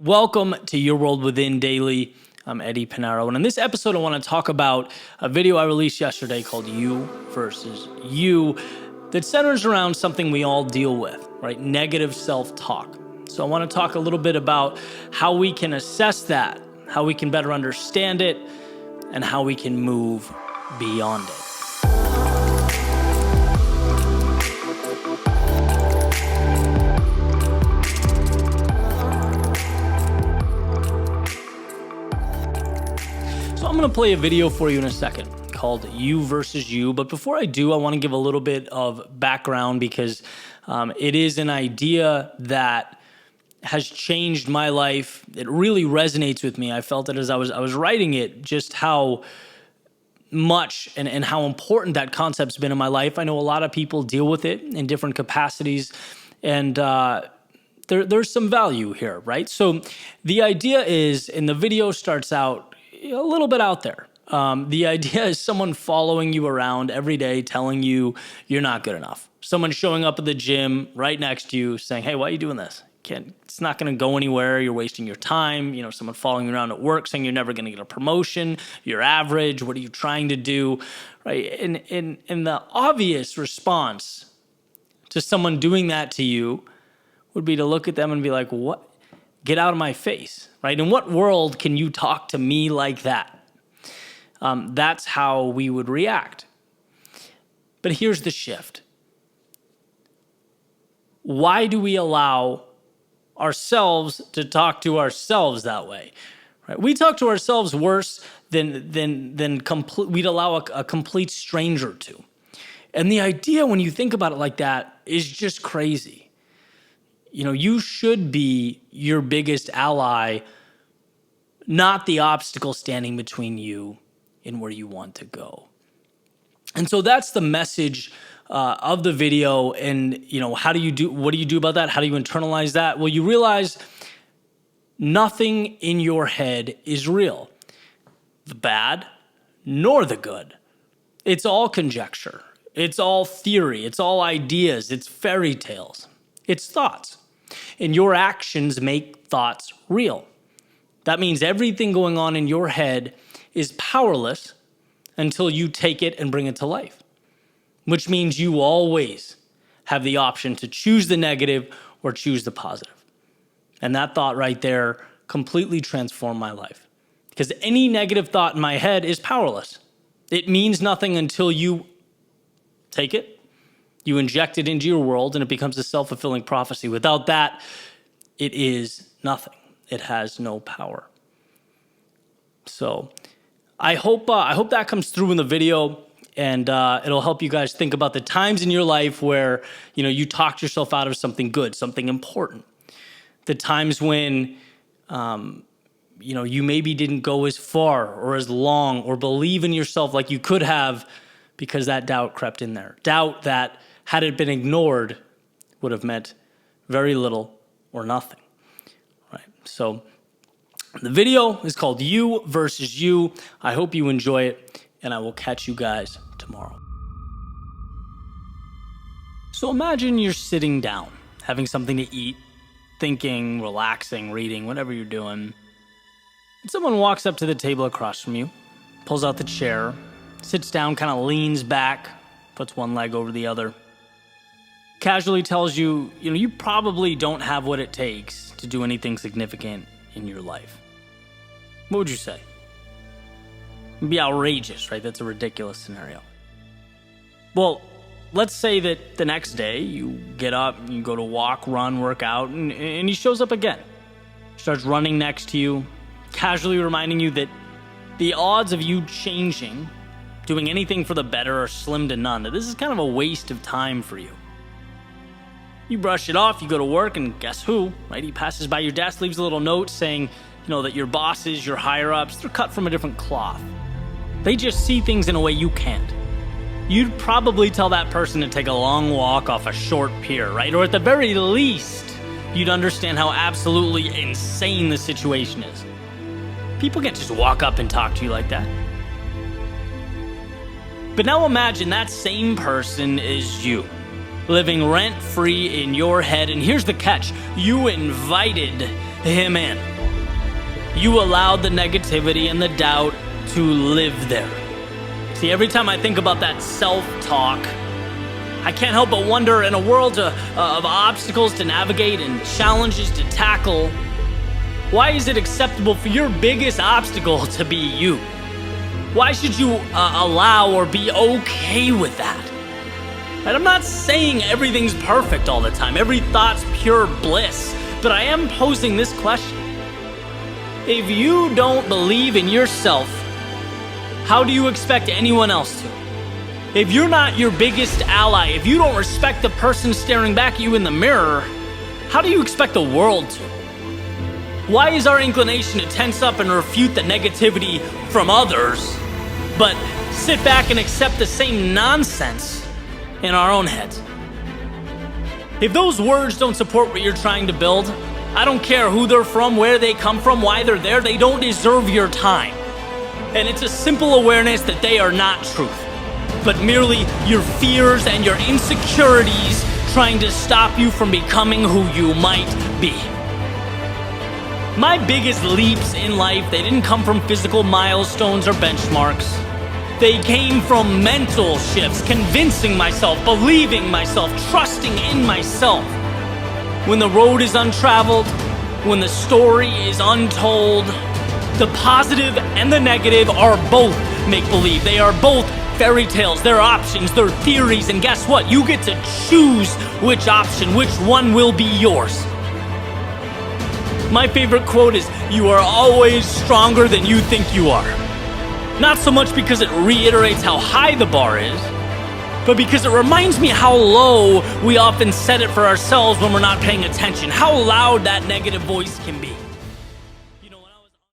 Welcome to Your World Within Daily. I'm Eddie Pinero, and in this episode I want to talk about a video I released yesterday called You versus You that centers around something we all deal with, right? Negative self-talk. So I want to talk a little bit about how we can assess that, how we can better understand it, and how we can move beyond it. So I'm going to play a video for you in a second called You versus You. But before I do, I want to give a little bit of background because it is an idea that has changed my life. It really resonates with me. I felt it as I was writing it, just how much and how important that concept's been in my life. I know a lot of people deal with it in different capacities, and there's some value here, right? So the idea is, and the video starts out a little bit out there. The idea is someone following you around every day, telling you you're not good enough. Someone showing up at the gym right next to you saying, hey, why are you doing this? It's not going to go anywhere. You're wasting your time. You know, someone following you around at work saying you're never going to get a promotion. You're average. What are you trying to do? Right. And the obvious response to someone doing that to you would be to look at them and be like, what? Get out of my face, right? In what world can you talk to me like that? That's how we would react. But here's the shift. Why do we allow ourselves to talk to ourselves that way? Right? We talk to ourselves worse than we'd allow a complete stranger to. And the idea, when you think about it like that, is just crazy. You know, you should be your biggest ally, not the obstacle standing between you and where you want to go. And so that's the message of the video. And, you know, what do you do about that? How do you internalize that? Well, you realize nothing in your head is real, the bad nor the good. It's all conjecture. It's all theory. It's all ideas. It's fairy tales. It's thoughts. And your actions make thoughts real. That means everything going on in your head is powerless until you take it and bring it to life, which means you always have the option to choose the negative or choose the positive. And that thought right there completely transformed my life, because any negative thought in my head is powerless. It means nothing until you take it, you inject it into your world, and it becomes a self-fulfilling prophecy. Without that, it is nothing. It has no power. So I hope that comes through in the video, and it'll help you guys think about the times in your life where, you know, you talked yourself out of something good, something important. The times when, you know, you maybe didn't go as far or as long or believe in yourself like you could have, because that doubt crept in there. Doubt that, had it been ignored, would have meant very little or nothing, right? So the video is called You versus You. I hope you enjoy it, and I will catch you guys tomorrow. So imagine you're sitting down, having something to eat, thinking, relaxing, reading, whatever you're doing. And someone walks up to the table across from you, pulls out the chair, sits down, kind of leans back, puts one leg over the other, casually tells you, you know, you probably don't have what it takes to do anything significant in your life. What would you say? It'd be outrageous, right? That's a ridiculous scenario. Well, let's say that the next day you get up, you go to walk, run, work out, and he shows up again. Starts running next to you, casually reminding you that the odds of you changing, doing anything for the better, are slim to none. That this is kind of a waste of time for you. You brush it off, you go to work, and guess who, right? He passes by your desk, leaves a little note saying, you know, that your bosses, your higher-ups, they're cut from a different cloth. They just see things in a way you can't. You'd probably tell that person to take a long walk off a short pier, right? Or at the very least, you'd understand how absolutely insane the situation is. People can't just walk up and talk to you like that. But now imagine that same person is you, living rent-free in your head. And here's the catch. You invited him in. You allowed the negativity and the doubt to live there. See, every time I think about that self-talk, I can't help but wonder, in a world of obstacles to navigate and challenges to tackle, why is it acceptable for your biggest obstacle to be you? Why should you allow or be okay with that? And I'm not saying everything's perfect all the time, every thought's pure bliss, but I am posing this question. If you don't believe in yourself, how do you expect anyone else to? If you're not your biggest ally, if you don't respect the person staring back at you in the mirror, how do you expect the world to? Why is our inclination to tense up and refute the negativity from others, but sit back and accept the same nonsense in our own heads? If those words don't support what you're trying to build, I don't care who they're from, where they come from, why they're there, they don't deserve your time. And it's a simple awareness that they are not truth, but merely your fears and your insecurities trying to stop you from becoming who you might be. My biggest leaps in life, they didn't come from physical milestones or benchmarks. They came from mental shifts, convincing myself, believing myself, trusting in myself. When the road is untraveled, when the story is untold, the positive and the negative are both make-believe. They are both fairy tales, they're options, they're theories, and guess what? You get to choose which option, which one will be yours. My favorite quote is, "You are always stronger than you think you are." Not so much because it reiterates how high the bar is, but because it reminds me how low we often set it for ourselves when we're not paying attention, how loud that negative voice can be.